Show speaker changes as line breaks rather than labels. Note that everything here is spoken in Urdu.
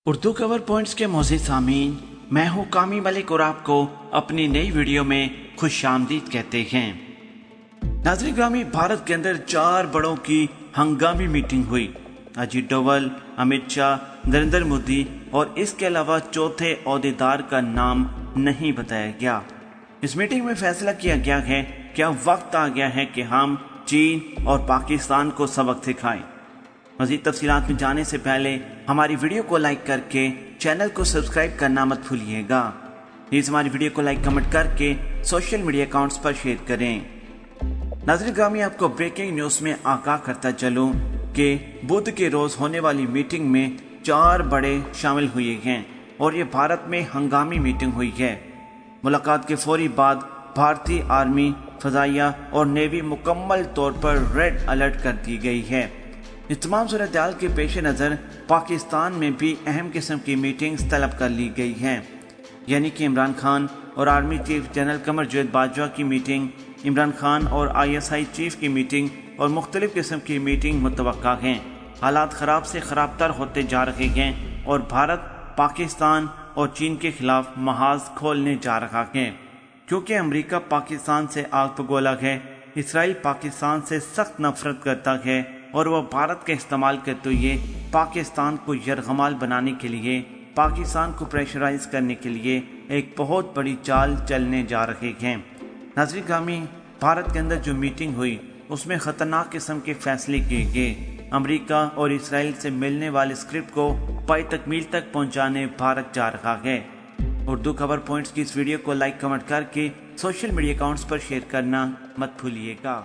اردو کور پوائنٹس کے معزز سامعین، میں ہوں کامی ملک اور آپ کو اپنی نئی ویڈیو میں خوش آمدید کہتے ہیں۔ ناظرین گرامی، بھارت کے اندر 4 بڑوں کی ہنگامی میٹنگ ہوئی۔ اجیت ڈوبھل، امت شاہ، نریندر مودی اور اس کے علاوہ چوتھے عہدیدار کا نام نہیں بتایا گیا۔ اس میٹنگ میں فیصلہ کیا گیا ہے کہ اب وقت آ گیا ہے کہ ہم چین اور پاکستان کو سبق سکھائیں۔ مزید تفصیلات میں جانے سے پہلے ہماری ویڈیو کو لائک کر کے چینل کو سبسکرائب کرنا مت بھولیے گا۔ پلیز ہماری ویڈیو کو لائک کمنٹ کر کے سوشل میڈیا اکاؤنٹس پر شیئر کریں۔ ناظرین گرامی، آپ کو بریکنگ نیوز میں آگاہ کرتا چلوں کہ بدھ کے روز ہونے والی میٹنگ میں 4 بڑے شامل ہوئے ہیں اور یہ بھارت میں ہنگامی میٹنگ ہوئی ہے۔ ملاقات کے فوری بعد بھارتی آرمی، فضائیہ اور نیوی مکمل طور پر ریڈ الرٹ کر دی گئی ہے۔ اس تمام صورتحال کے پیش نظر پاکستان میں بھی اہم قسم کی میٹنگز طلب کر لی گئی ہیں، یعنی کہ عمران خان اور army chief general Qamar Javed Bajwa کی میٹنگ، عمران خان اور ISI چیف کی میٹنگ اور مختلف قسم کی میٹنگ متوقع ہیں۔ حالات خراب سے خراب تر ہوتے جا رہے ہیں اور بھارت پاکستان اور چین کے خلاف محاذ کھولنے جا رہا ہے، کیونکہ امریکہ پاکستان سے آگ بگولا ہے، اسرائیل پاکستان سے سخت نفرت کرتا ہے اور وہ بھارت کا استعمال کرتے ہوئے پاکستان کو یرغمال بنانے کے لیے، پاکستان کو پریشرائز کرنے کے لیے ایک بہت بڑی چال چلنے جا رہے ہیں۔ ناظرین گرامی، بھارت کے اندر جو میٹنگ ہوئی اس میں خطرناک قسم کے فیصلے کیے گئے۔ امریکہ اور اسرائیل سے ملنے والے اسکرپٹ کو پائے تکمیل تک پہنچانے بھارت جا رہا ہے۔ اردو خبر پوائنٹس کی اس ویڈیو کو لائک کمنٹ کر کے سوشل میڈیا اکاؤنٹس پر شیئر کرنا مت بھولیے گا۔